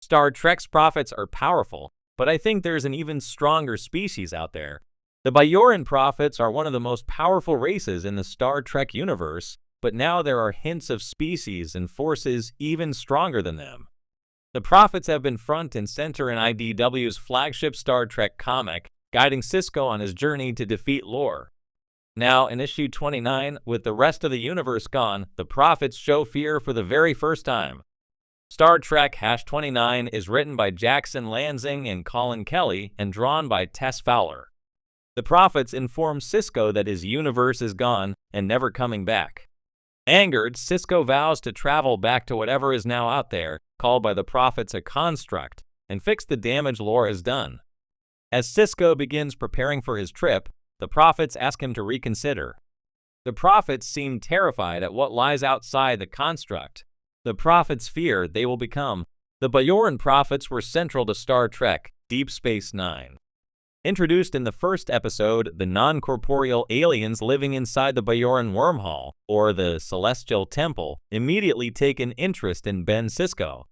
Star Trek's prophets are powerful, but I think there's an even stronger species out there. The Bajoran prophets are one of the most powerful races in the Star Trek universe, but now there are hints of species and forces even stronger than them. The prophets have been front and center in IDW's flagship Star Trek comic, guiding Sisko on his journey to defeat Lore. Now, in issue 29, with the rest of the universe gone, the prophets show fear for the very first time. Star Trek #29 is written by Jackson Lansing and Colin Kelly and drawn by Tess Fowler. The prophets inform Sisko that his universe is gone and never coming back. Angered, Sisko vows to travel back to whatever is now out there, called by the prophets a construct, and fix the damage Lore has done. As Sisko begins preparing for his trip, the prophets ask him to reconsider. The prophets seem terrified at what lies outside the construct. The prophets fear they will become. The Bajoran prophets were central to Star Trek Deep Space Nine. Introduced in the first episode, the non-corporeal aliens living inside the Bajoran wormhole, or the Celestial Temple, immediately take an interest in Ben Sisko.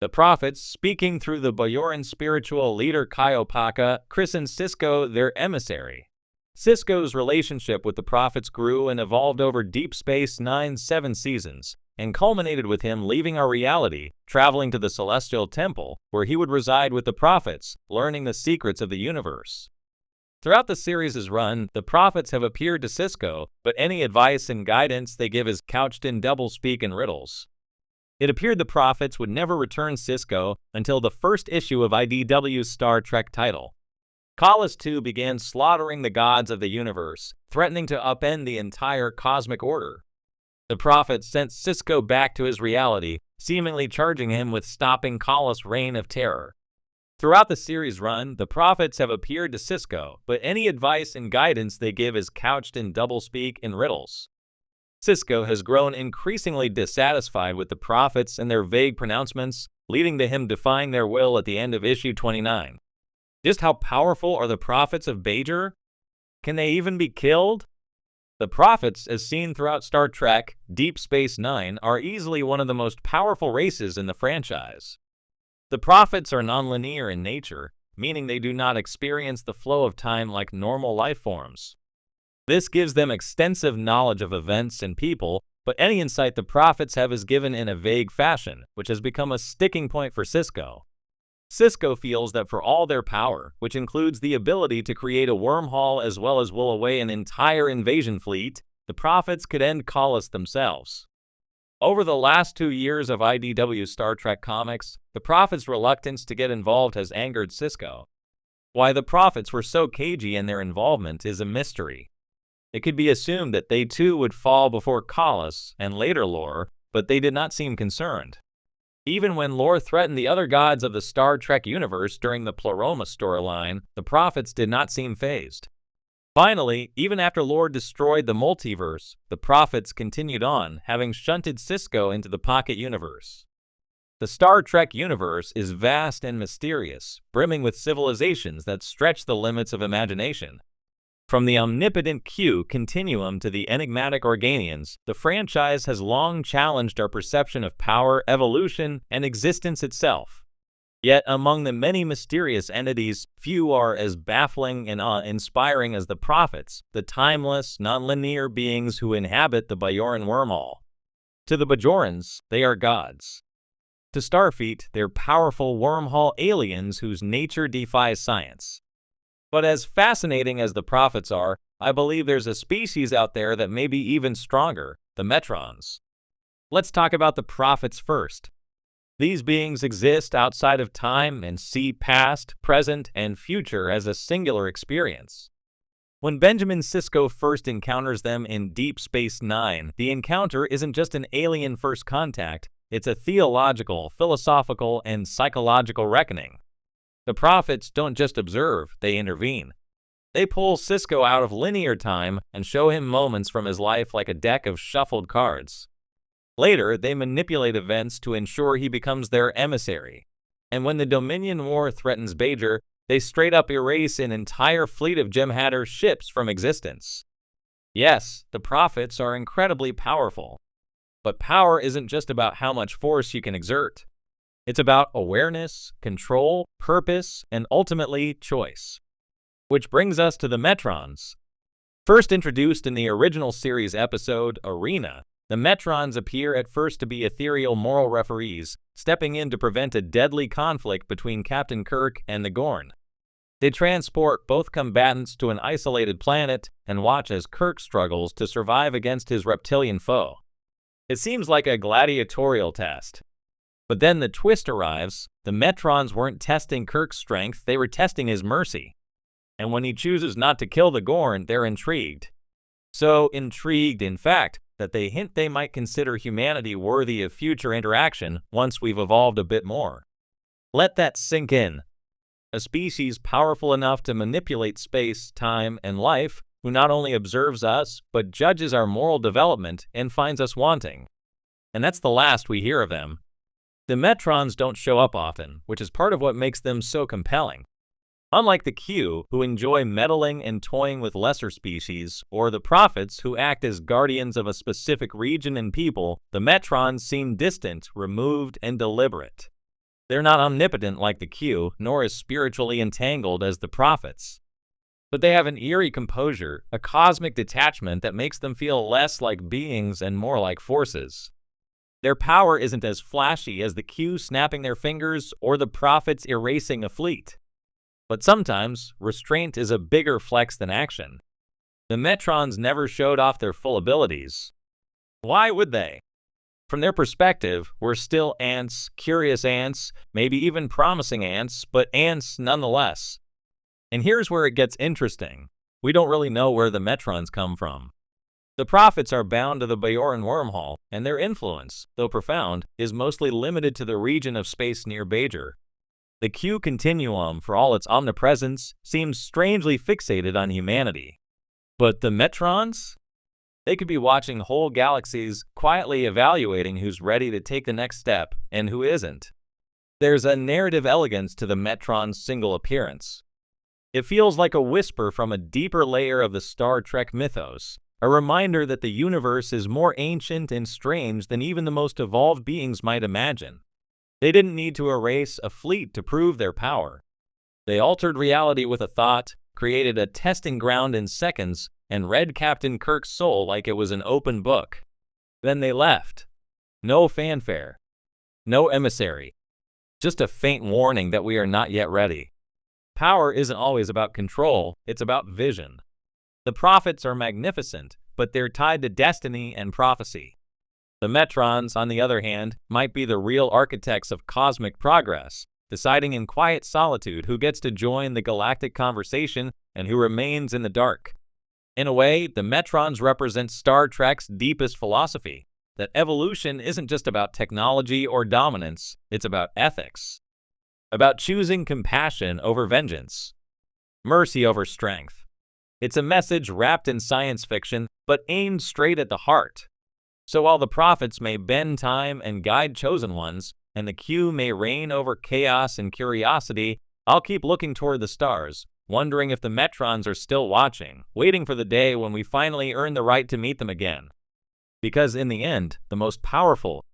The prophets, speaking through the Bajoran spiritual leader Kaiopaka, christened Sisko their emissary. Sisko's relationship with the prophets grew and evolved over Deep Space Nine's 7 seasons, and culminated with him leaving our reality, traveling to the Celestial Temple, where he would reside with the prophets, learning the secrets of the universe. Throughout the series' run, the prophets have appeared to Sisko, but any advice and guidance they give is couched in doublespeak and riddles. It appeared the prophets would never return Sisko until the first issue of IDW's Star Trek title. Kallus II began slaughtering the gods of the universe, threatening to upend the entire cosmic order. The prophets sent Sisko back to his reality, seemingly charging him with stopping Kallus' reign of terror. Throughout the series' run, the prophets have appeared to Sisko, but any advice and guidance they give is couched in doublespeak and riddles. Sisko has grown increasingly dissatisfied with the prophets and their vague pronouncements, leading to him defying their will at the end of issue 29. Just how powerful are the prophets of Bajor? Can they even be killed? The prophets, as seen throughout Star Trek Deep Space Nine, are easily one of the most powerful races in the franchise. The prophets are nonlinear in nature, meaning they do not experience the flow of time like normal life forms. This gives them extensive knowledge of events and people, but any insight the prophets have is given in a vague fashion, which has become a sticking point for Sisko. Sisko feels that for all their power, which includes the ability to create a wormhole as well as will away an entire invasion fleet, the prophets could end Kallus themselves. Over the last 2 years of IDW Star Trek comics, the prophets' reluctance to get involved has angered Sisko. Why the prophets were so cagey in their involvement is a mystery. It could be assumed that they too would fall before Kallus and later Lore, but they did not seem concerned. Even when Lore threatened the other gods of the Star Trek universe during the Pleroma storyline, the prophets did not seem fazed. Finally, even after Lore destroyed the multiverse, the prophets continued on, having shunted Sisko into the Pocket Universe. The Star Trek universe is vast and mysterious, brimming with civilizations that stretch the limits of imagination. From the omnipotent Q continuum to the enigmatic Organians, the franchise has long challenged our perception of power, evolution, and existence itself. Yet among the many mysterious entities, few are as baffling and awe-inspiring as the prophets, the timeless, nonlinear beings who inhabit the Bajoran wormhole. To the Bajorans, they are gods. To Starfleet, they're powerful wormhole aliens whose nature defies science. But as fascinating as the prophets are, I believe there's a species out there that may be even stronger, the Metrons. Let's talk about the prophets first. These beings exist outside of time and see past, present, and future as a singular experience. When Benjamin Sisko first encounters them in Deep Space Nine, the encounter isn't just an alien first contact, it's a theological, philosophical, and psychological reckoning. The prophets don't just observe, they intervene. They pull Sisko out of linear time and show him moments from his life like a deck of shuffled cards. Later, they manipulate events to ensure he becomes their emissary. And when the Dominion War threatens Bajor, they straight up erase an entire fleet of Jem'Hadar ships from existence. Yes, the prophets are incredibly powerful. But power isn't just about how much force you can exert. It's about awareness, control, purpose, and ultimately choice. Which brings us to the Metrons. First introduced in the original series episode, Arena, the Metrons appear at first to be ethereal moral referees, stepping in to prevent a deadly conflict between Captain Kirk and the Gorn. They transport both combatants to an isolated planet and watch as Kirk struggles to survive against his reptilian foe. It seems like a gladiatorial test. But then the twist arrives. The Metrons weren't testing Kirk's strength, they were testing his mercy. And when he chooses not to kill the Gorn, they're intrigued. So intrigued, in fact, that they hint they might consider humanity worthy of future interaction once we've evolved a bit more. Let that sink in. A species powerful enough to manipulate space, time, and life, who not only observes us, but judges our moral development and finds us wanting. And that's the last we hear of them. The Metrons don't show up often, which is part of what makes them so compelling. Unlike the Q, who enjoy meddling and toying with lesser species, or the Prophets, who act as guardians of a specific region and people, the Metrons seem distant, removed, and deliberate. They're not omnipotent like the Q, nor as spiritually entangled as the Prophets. But they have an eerie composure, a cosmic detachment that makes them feel less like beings and more like forces. Their power isn't as flashy as the Q snapping their fingers or the Prophets erasing a fleet. But sometimes, restraint is a bigger flex than action. The Metrons never showed off their full abilities. Why would they? From their perspective, we're still ants, curious ants, maybe even promising ants, but ants nonetheless. And here's where it gets interesting. We don't really know where the Metrons come from. The Prophets are bound to the Bajoran wormhole, and their influence, though profound, is mostly limited to the region of space near Bajor. The Q continuum, for all its omnipresence, seems strangely fixated on humanity. But the Metrons? They could be watching whole galaxies, quietly evaluating who's ready to take the next step and who isn't. There's a narrative elegance to the Metron's single appearance. It feels like a whisper from a deeper layer of the Star Trek mythos, a reminder that the universe is more ancient and strange than even the most evolved beings might imagine. They didn't need to erase a fleet to prove their power. They altered reality with a thought, created a testing ground in seconds, and read Captain Kirk's soul like it was an open book. Then they left. No fanfare. No emissary. Just a faint warning that we are not yet ready. Power isn't always about control, it's about vision. The Prophets are magnificent, but they're tied to destiny and prophecy. The Metrons, on the other hand, might be the real architects of cosmic progress, deciding in quiet solitude who gets to join the galactic conversation and who remains in the dark. In a way, the Metrons represent Star Trek's deepest philosophy, that evolution isn't just about technology or dominance, it's about ethics. About choosing compassion over vengeance, mercy over strength. It's a message wrapped in science fiction, but aimed straight at the heart. So while the Prophets may bend time and guide chosen ones, and the Q may reign over chaos and curiosity, I'll keep looking toward the stars, wondering if the Metrons are still watching, waiting for the day when we finally earn the right to meet them again. Because in the end, the most powerful,